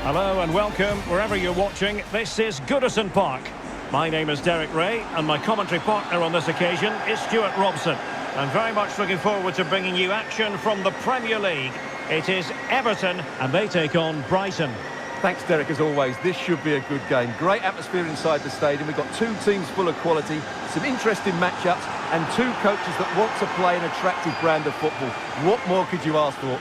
Hello and welcome wherever you're watching. This is Goodison Park. My name is Derek Ray and my commentary partner on this occasion is Stuart Robson. I'm very much looking forward to bringing you action from the Premier League. It is Everton and they take on Brighton. Thanks, Derek, as always. This should be a good game. Great atmosphere inside the stadium. We've got two teams full of quality, some interesting matchups, and two coaches that want to play an attractive brand of football. What more could you ask for?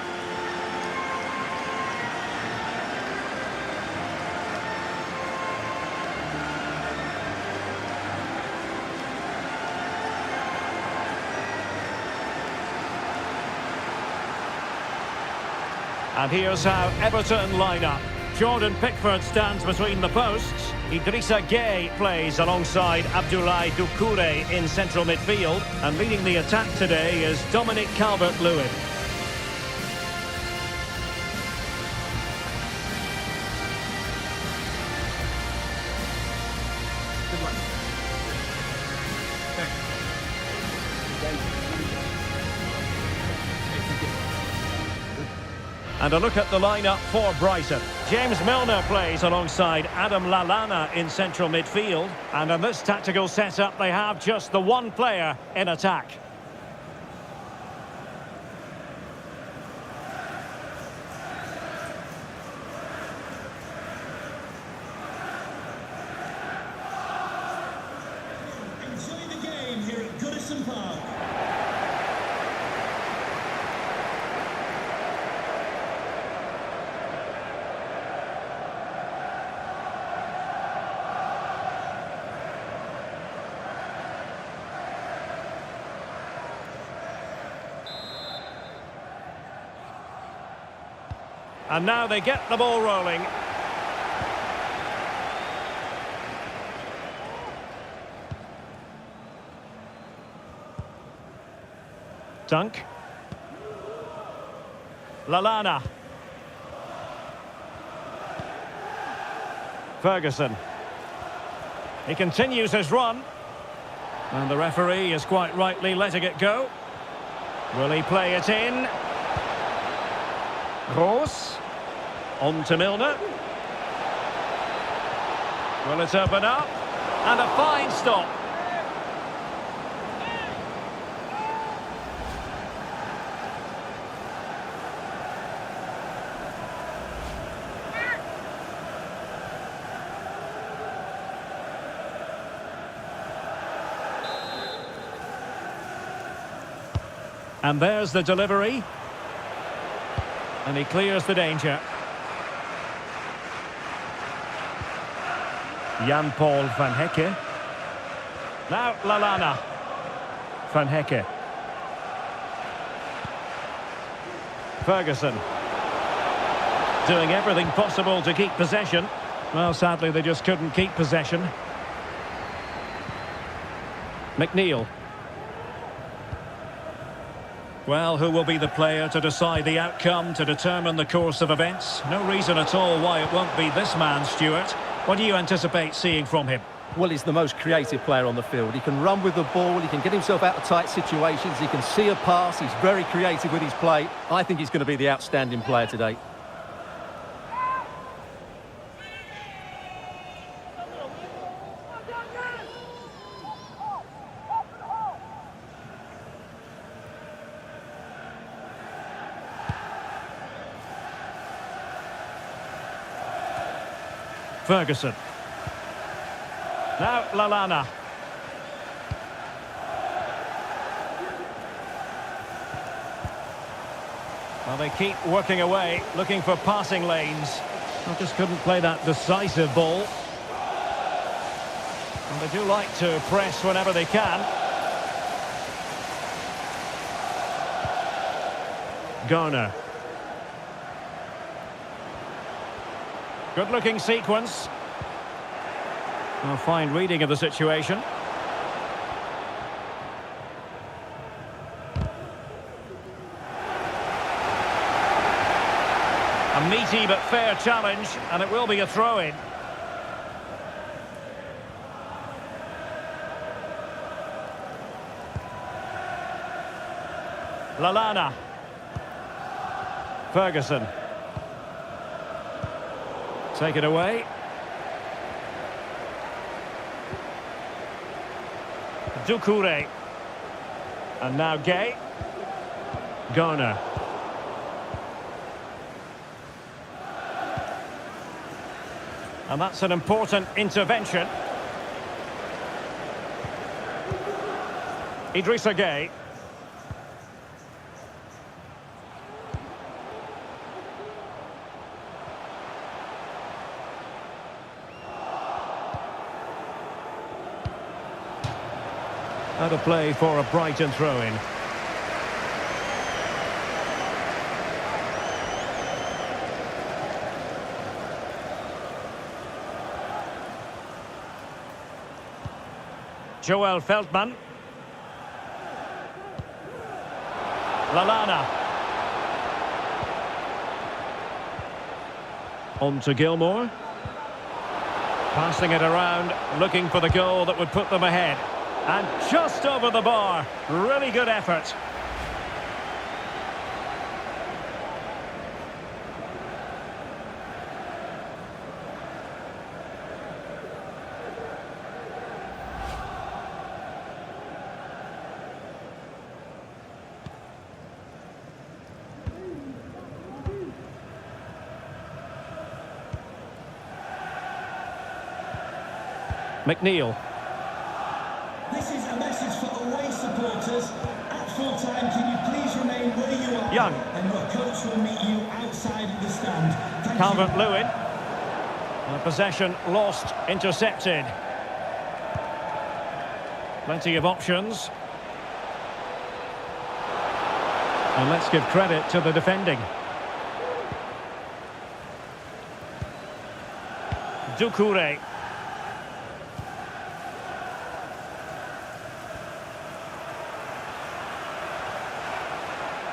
And here's how Everton line up. Jordan Pickford stands between the posts. Idrissa Gueye plays alongside Abdoulaye Doucouré in central midfield. And leading the attack today is Dominic Calvert-Lewin. And a look at the lineup for Brighton. James Milner plays alongside Adam Lallana in central midfield. And in this tactical setup, they have just the one player in attack. Enjoy the game here at Goodison Park. And now they get the ball rolling. Dunk. Lallana. Ferguson. He continues his run. And the referee is quite rightly letting it go. Will he play it in? Roos. On to Milner. Will it open up? And a fine stop. And there's the delivery. And he clears the danger. Jan-Paul van Hecke. Now Lallana. Van Hecke. Ferguson. Doing everything possible to keep possession. Well, sadly, they just couldn't keep possession. McNeil. Well, who will be the player to decide the outcome, to determine the course of events? No reason at all why it won't be this man, Stuart. What do you anticipate seeing from him? Well, he's the most creative player on the field. He can run with the ball, he can get himself out of tight situations, he can see a pass, he's very creative with his play. I think he's going to be the outstanding player today. Ferguson. Now Lallana. Well, they keep working away, looking for passing lanes. They just couldn't play that decisive ball. And they do like to press whenever they can. Garner. Good-looking sequence. A fine reading of the situation. A meaty but fair challenge, and it will be a throw-in. Lallana. Ferguson. Take it away. Doucouré. And now Gay. Garner. And that's an important intervention. Idrissa Gay. Out of play for a Brighton throw-in. Joel Feldman. Lallana. On to Gilmour. Passing it around, looking for the goal that would put them ahead. And just over the bar. Really good effort. McNeil. This is a message for away supporters. At full time, can you please remain where you are? Young. And your coach will meet you outside of the stand. Thank you. Calvert-Lewin. Possession lost, intercepted. Plenty of options. And let's give credit to the defending. Doucouré.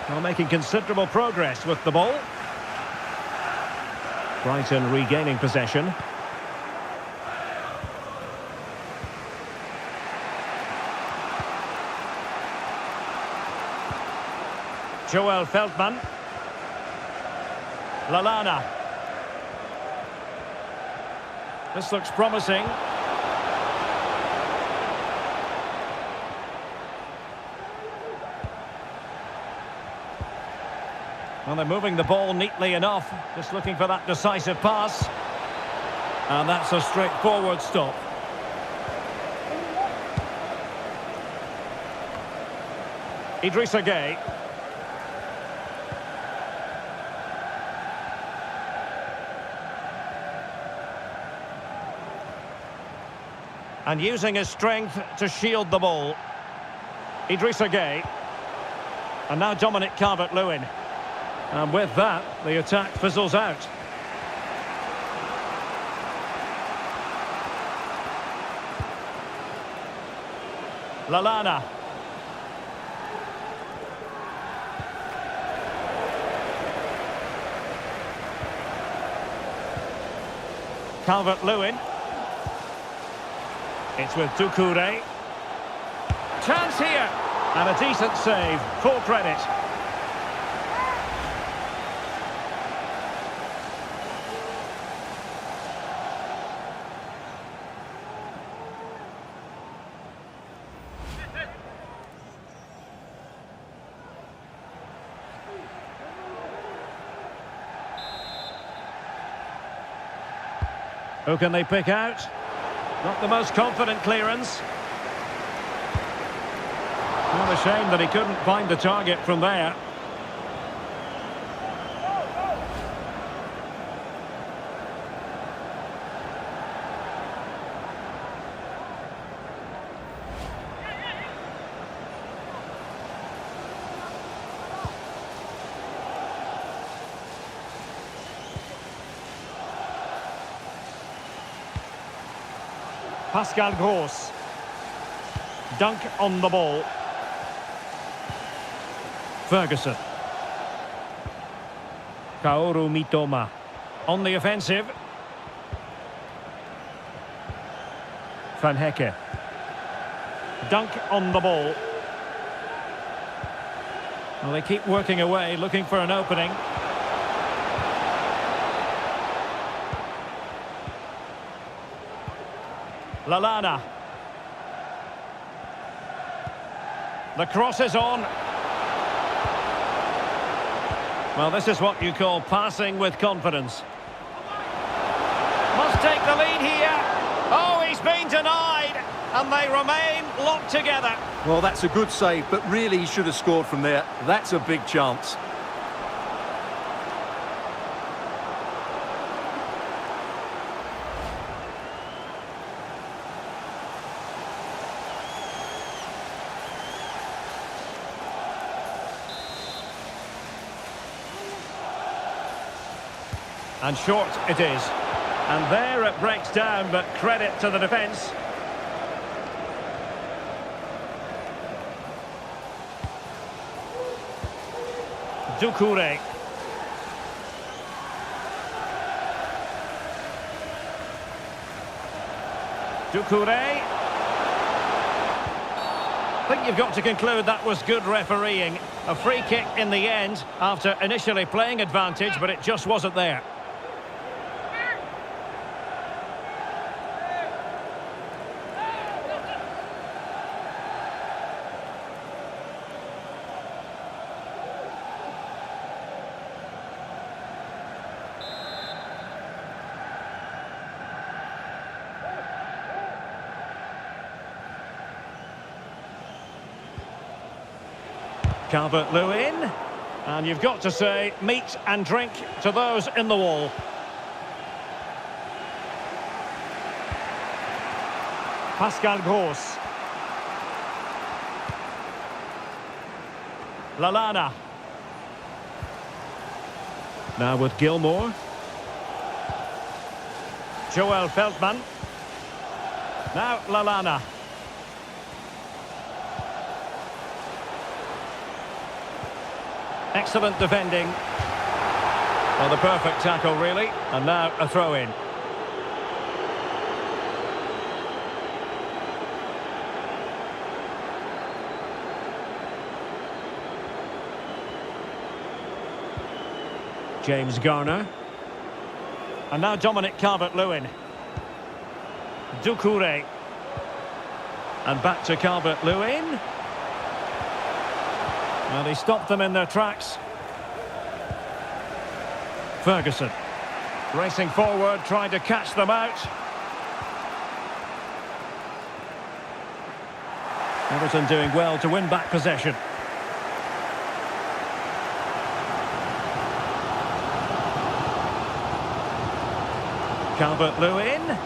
Well, making considerable progress with the ball. Brighton regaining possession. Joel Feldman. Lallana. This looks promising. Well, they're moving the ball neatly enough. Just looking for that decisive pass. And that's a straightforward stop. Idrissa Gay. And using his strength to shield the ball. Idrissa Gay. And now Dominic Calvert-Lewin. And with that, the attack fizzles out. Lallana. Calvert-Lewin. It's with Doucouré. Chance here. And a decent save. Full credit. Who can they pick out? Not the most confident clearance. What a shame that he couldn't find the target from there. Pascal Gross. Dunk on the ball. Ferguson. Kaoru Mitoma. On the offensive. Van Hecke. Dunk on the ball. Well, they keep working away, looking for an opening. Lallana. The cross is on. Well, this is what you call passing with confidence. Must take the lead here. Oh, he's been denied. And they remain locked together. Well, that's a good save, but really he should have scored from there. That's a big chance. And short it is. And there it breaks down, but credit to the defence. Doucouré. Doucouré. I think you've got to conclude that was good refereeing. A free kick in the end after initially playing advantage, but it just wasn't there. Calvert-Lewin, and you've got to say meat and drink to those in the wall. Pascal Gross. Lallana. Now with Gilmour. Joel Feldman. Now Lallana. Excellent defending. Well, the perfect tackle, really. And now a throw-in. James Garner. And now Dominic Calvert-Lewin. Doucouré. And back to Calvert-Lewin. Well, he stopped them in their tracks. Ferguson. Racing forward, trying to catch them out. Everton doing well to win back possession. Calvert-Lewin.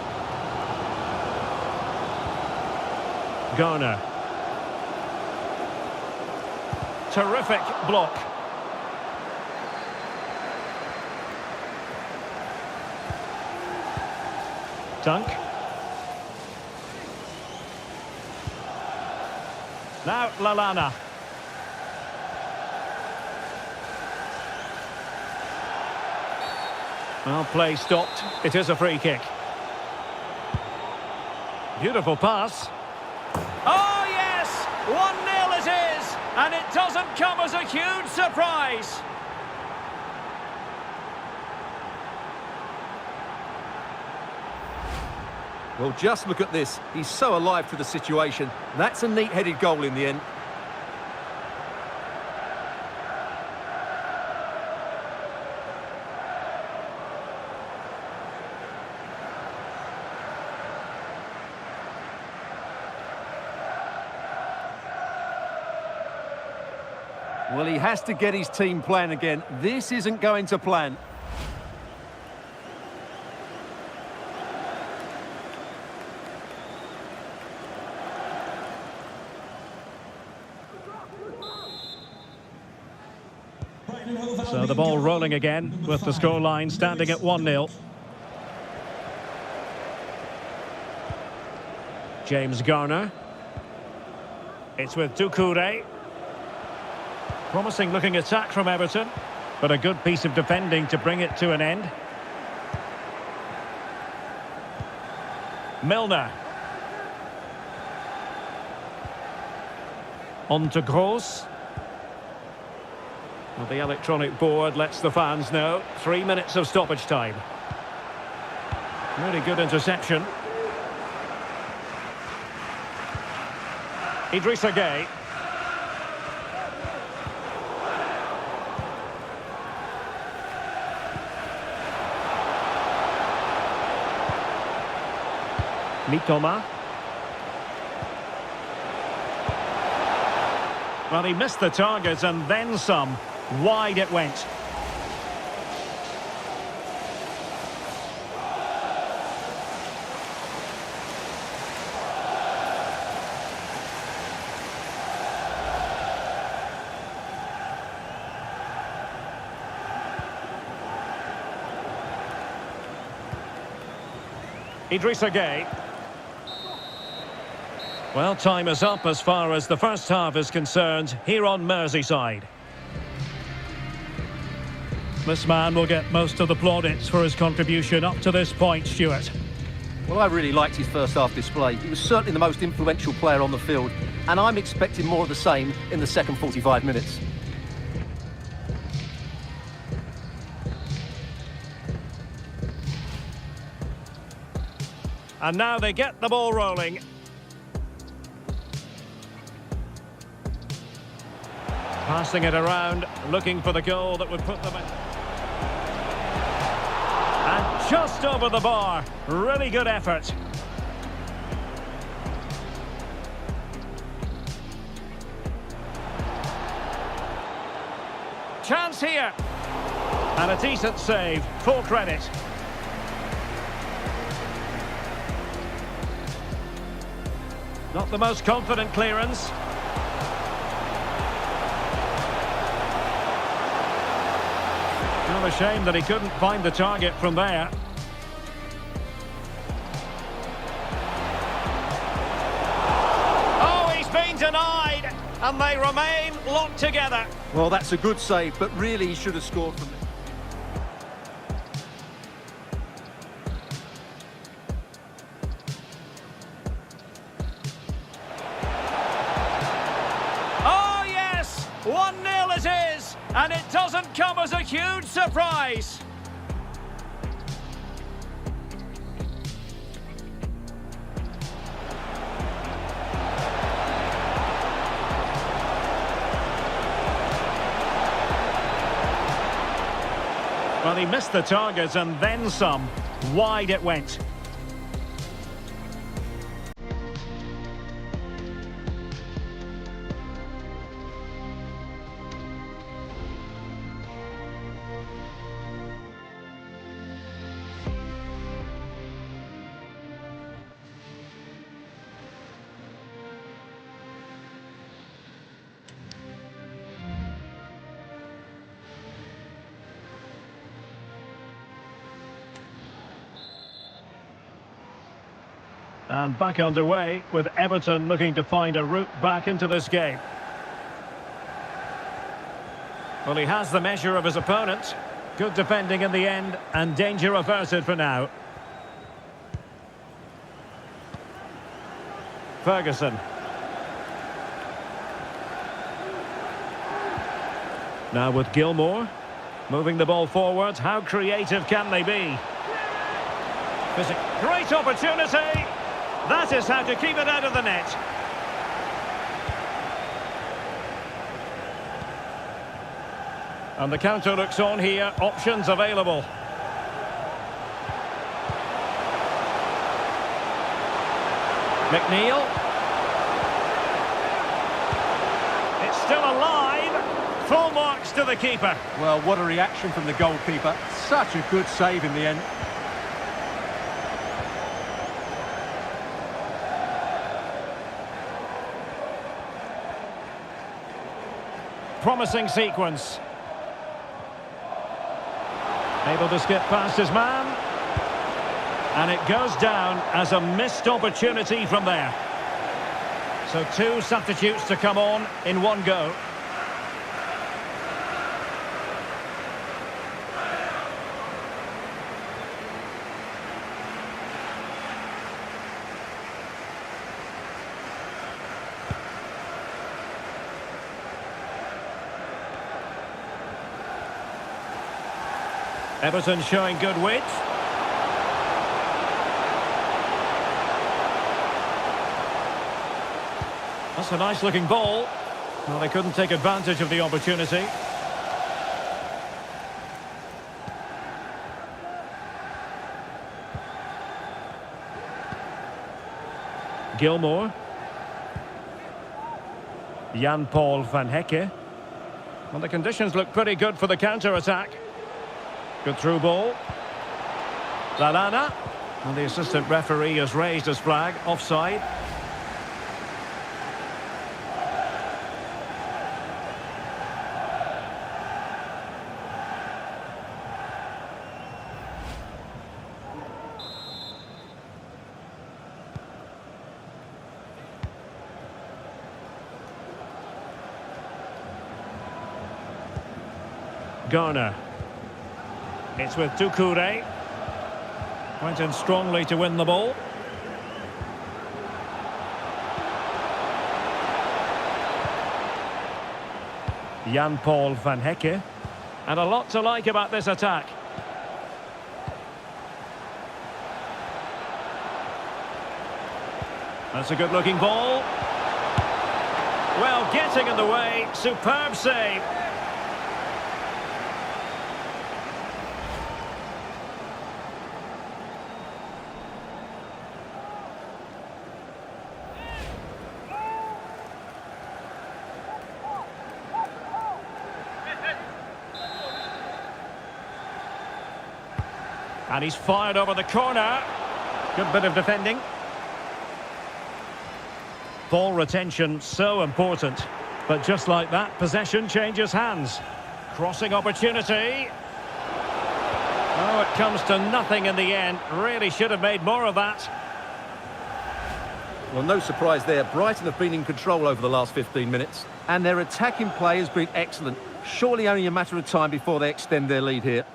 Garner. Terrific block. Dunk. Now Lallana. Well, play stopped. It is a free kick. Beautiful pass. Oh, yes! 1-0 it is! And it doesn't come as a huge surprise. Well, just look at this. He's so alive to the situation. That's a neat-headed goal in the end. Well, he has to get his team playing again. This isn't going to plan. So the ball rolling again with the scoreline standing at 1-0. James Garner. It's with Doucouré. Promising looking attack from Everton, but a good piece of defending to bring it to an end. Milner. On to Gross. Well, the electronic board lets the fans know 3 minutes of stoppage time. Really good interception. Idrissa Gueye. Mitoma. Well, he missed the target and then some. Wide it went. Idrissa Gueye. Well, time is up as far as the first half is concerned here on Merseyside. This man will get most of the plaudits for his contribution up to this point, Stuart. Well, I really liked his first half display. He was certainly the most influential player on the field, and I'm expecting more of the same in the second 45 minutes. And now they get the ball rolling. Passing it around, looking for the goal that would put them in. And just over the bar. Really good effort. Chance here. And a decent save. Full credit. Not the most confident clearance. Well, a shame that he couldn't find the target from there. Oh, he's been denied, and they remain locked together. Well, that's a good save, but really he should have scored from there. Oh, yes! 1-0 it is, and it doesn't come as a huge surprise. Well, he missed the target and then some. Wide it went. And back underway with Everton looking to find a route back into this game. Well, he has the measure of his opponent. Good defending in the end and danger averted for now. Ferguson. Now with Gilmour. Moving the ball forward. How creative can they be? Great opportunity. That is how to keep it out of the net. And the counter looks on here. Options available. McNeil. It's still alive. Full marks to the keeper. Well, what a reaction from the goalkeeper. Such a good save in the end. Promising sequence. Able to skip past his man. And it goes down as a missed opportunity from there. So two substitutes to come on in one go. Everton showing good width. That's a nice looking ball. Well, they couldn't take advantage of the opportunity. Gilmour. Jan-Paul van Hecke. Well, the conditions look pretty good for the counter-attack. Good through ball. Lallana. And the assistant referee has raised his flag. Offside. Garner. It's with Doucouré. Went in strongly to win the ball. Jan-Paul van Hecke. And a lot to like about this attack. That's a good-looking ball. Well, getting in the way. Superb save. And he's fired over the corner. Good bit of defending. Ball retention, so important. But just like that, possession changes hands. Crossing opportunity. Oh, it comes to nothing in the end. Really should have made more of that. Well, no surprise there. Brighton have been in control over the last 15 minutes. And their attacking play has been excellent. Surely only a matter of time before they extend their lead here.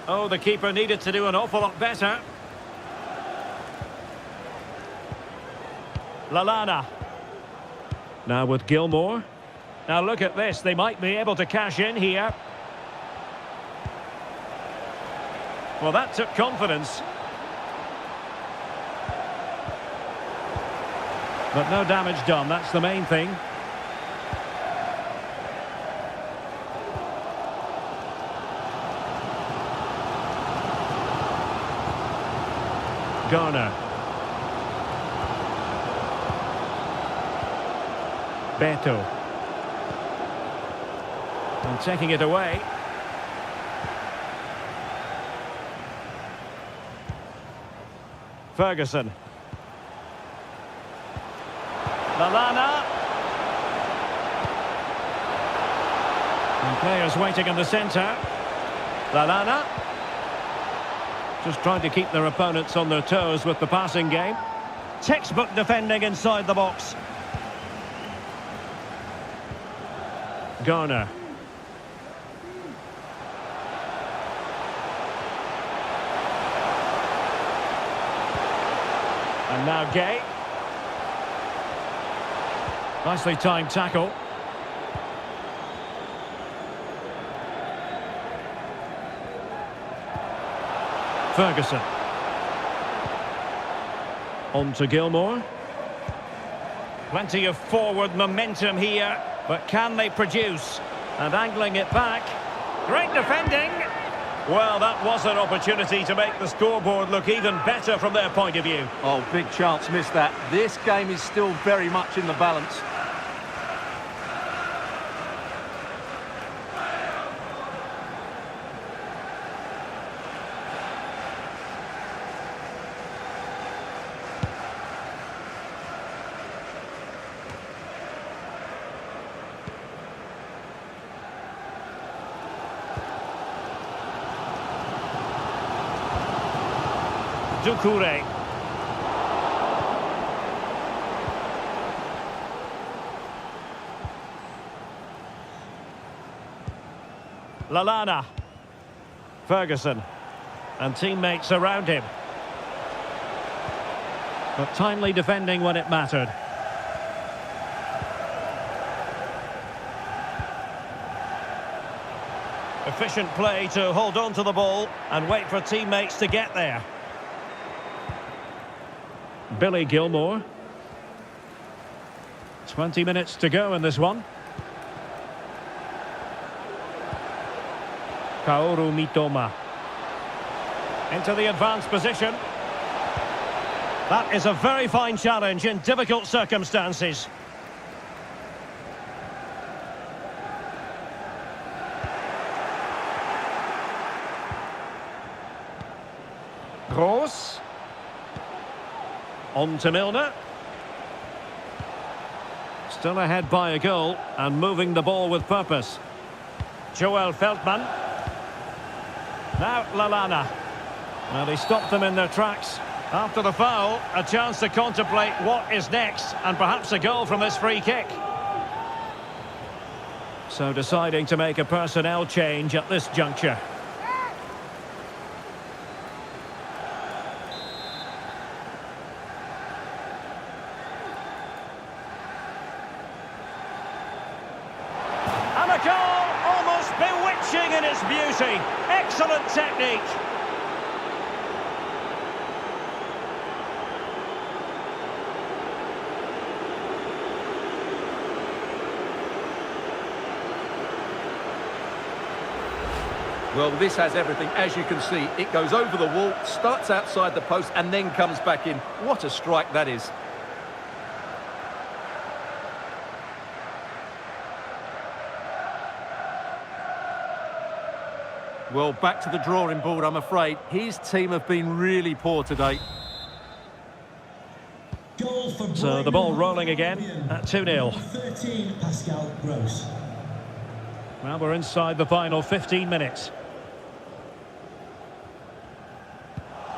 Oh, the keeper needed to do an awful lot better. Lallana. Now with Gilmour. Now look at this, they might be able to cash in here. Well, that took confidence. But no damage done, that's the main thing. Garner. Beto. And taking it away. Ferguson. Lallana. And players waiting in the centre. Lallana. Just trying to keep their opponents on their toes with the passing game. Textbook defending inside the box. Garner. And now Gay. Nicely timed tackle. Ferguson. On to Gilmour. Plenty of forward momentum here, but can they produce? And angling it back. Great defending. Well, that was an opportunity to make the scoreboard look even better from their point of view. Oh, big chance missed that. This game is still very much in the balance. Doucouré. Lallana. Ferguson. And teammates around him. But timely defending when it mattered. Efficient play to hold on to the ball and wait for teammates to get there. Billy Gilmore. 20 minutes to go in this one. Kaoru Mitoma. Into the advanced position. That is a very fine challenge in difficult circumstances. Gross. On to Milner. Still ahead by a goal and moving the ball with purpose. Joel Feldman. Now Lallana. Well, he stopped them in their tracks. After the foul, a chance to contemplate what is next and perhaps a goal from this free kick. So deciding to make a personnel change at this juncture. And a goal, almost bewitching in its beauty. Excellent technique. Well, this has everything, as you can see. It goes over the wall, starts outside the post, and then comes back in. What a strike that is. Well, back to the drawing board, I'm afraid. His team have been really poor today. So the ball rolling again at 2-0. 13, Pascal Gross. Well, we're inside the final 15 minutes.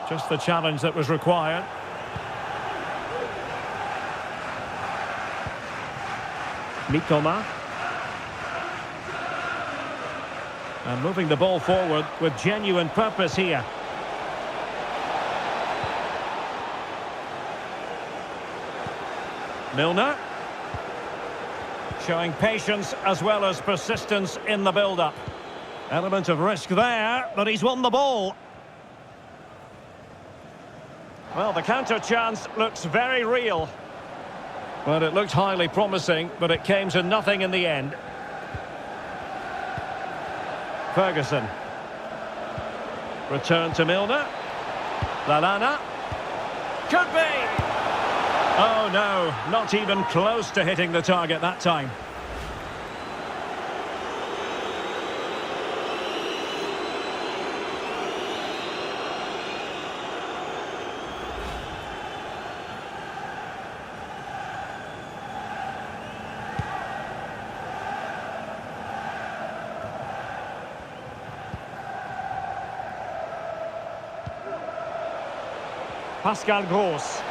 Just the challenge that was required. Mitoma. And moving the ball forward with genuine purpose here. Milner. Showing patience as well as persistence in the build-up. Element of risk there, but he's won the ball. Well, the counter chance looks very real. Well, it looked highly promising, but it came to nothing in the end. Ferguson. Return to Milner. Lallana. Could be! Oh no, not even close to hitting the target that time. Pascal Gross.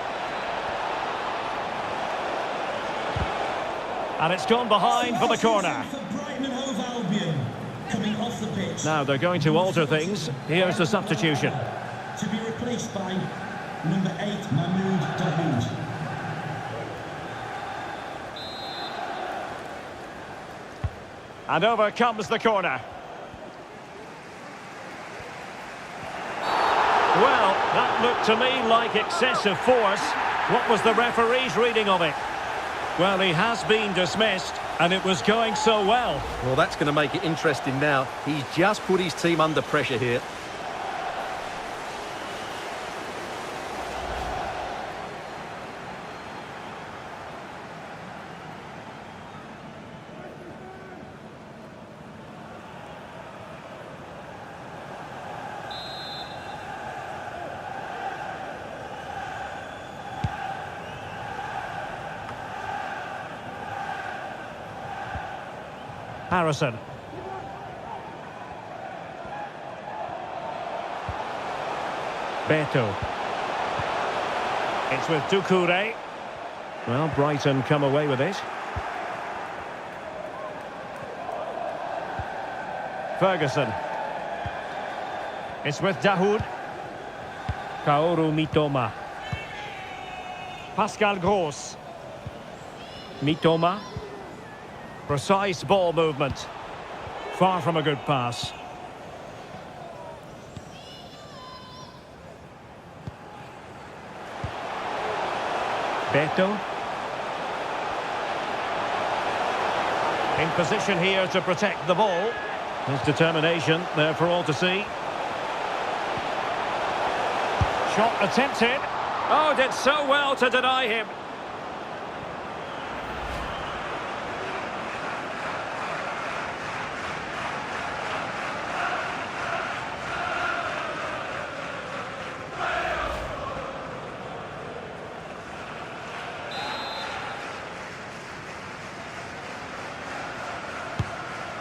And it's gone behind for the corner. Brighton and Hove Albion coming off the pitch. Now they're going to alter things. Here's the substitution. To be replaced by number 8, Mahmoud Dahoud. And over comes the corner. Well, that looked to me like excessive force. What was the referee's reading of it? Well, he has been dismissed, and it was going so well. Well, that's going to make it interesting now. He's just put his team under pressure here. Harrison. Beto. It's with Doucouré. Well, Brighton come away with it. Ferguson. It's with Dahoud. Kaoru Mitoma. Pascal Gross. Mitoma. Precise ball movement. Far from a good pass. Beto. In position here to protect the ball. His determination there for all to see. Shot attempted. Oh, did so well to deny him.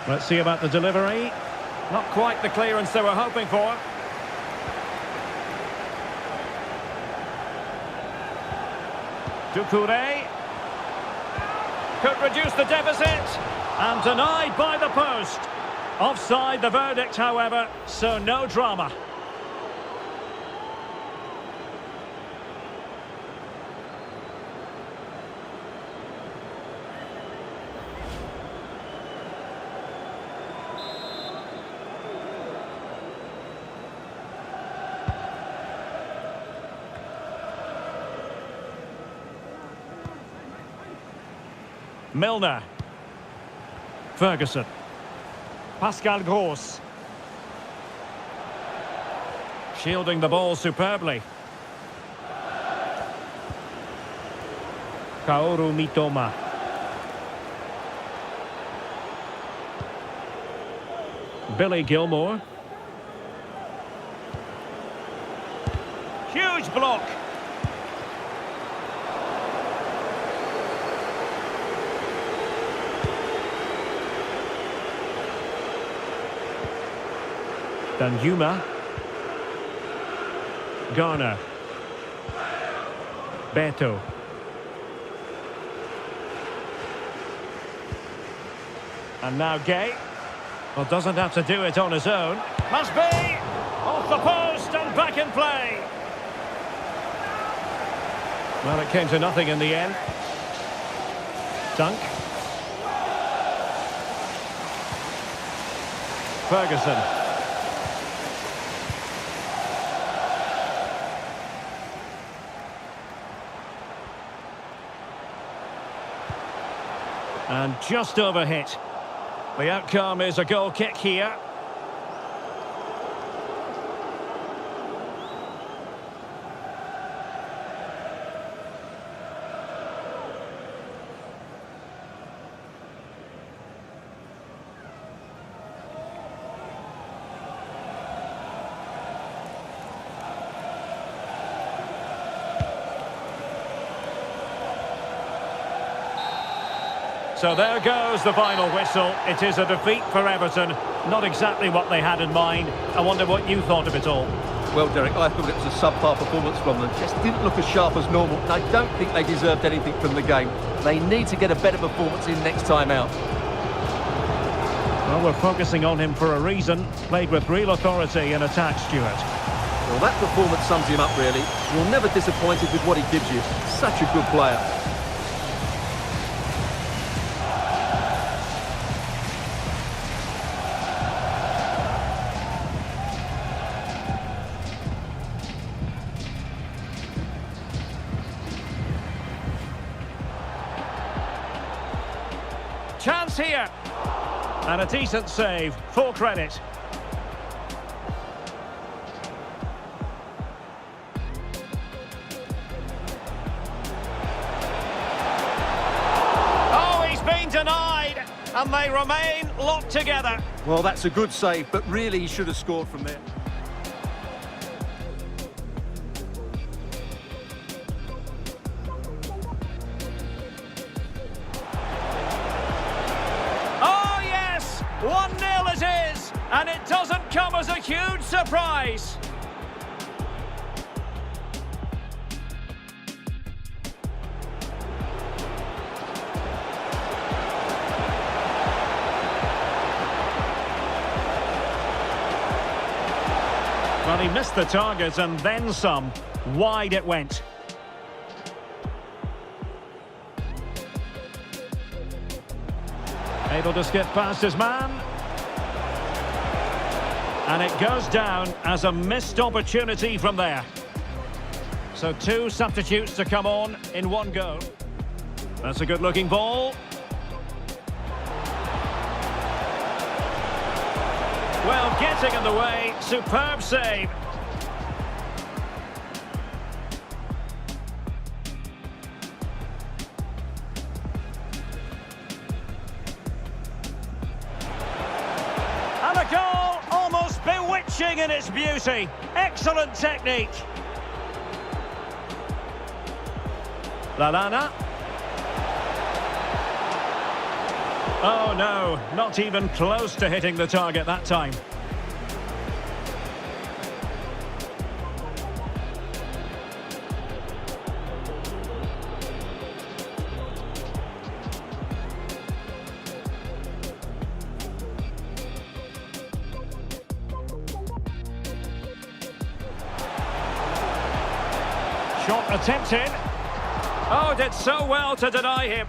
Let's see about the delivery. Not quite the clearance they were hoping for. Doucouré could reduce the deficit and denied by the post. Offside the verdict, however, so no drama. Milner. Ferguson. Pascal Gross. Shielding the ball superbly. Kaoru Mitoma. Billy Gilmore. Huge block. Danjuma. Garner. Beto. And now Gay. Well, doesn't have to do it on his own. Must be! Off the post and back in play. Well, it came to nothing in the end. Dunk. Ferguson. And just overhit. The outcome is a goal kick here. So there goes the final whistle. It is a defeat for Everton. Not exactly what they had in mind. I wonder what you thought of it all. Well, Derek, I thought it was a subpar performance from them. Just didn't look as sharp as normal. And I don't think they deserved anything from the game. They need to get a better performance in next time out. Well, we're focusing on him for a reason. Played with real authority in attack, Stuart. Well, that performance sums him up, really. You're never disappointed with what he gives you. Such a good player. Chance here. And a decent save. Full credit. Oh, he's been denied. And they remain locked together. Well, that's a good save, but really he should have scored from there. And it doesn't come as a huge surprise. Well, he missed the target and then some. Wide it went. Able to skip past his man. And it goes down as a missed opportunity from there. So 2 substitutes to come on in one go. That's a good-looking ball. Well, getting in the way, superb save. And a goal, almost bewitching in its beauty. Excellent technique. Lallana. Oh no, not even close to hitting the target that time. Shot attempted. Oh, did so well to deny him.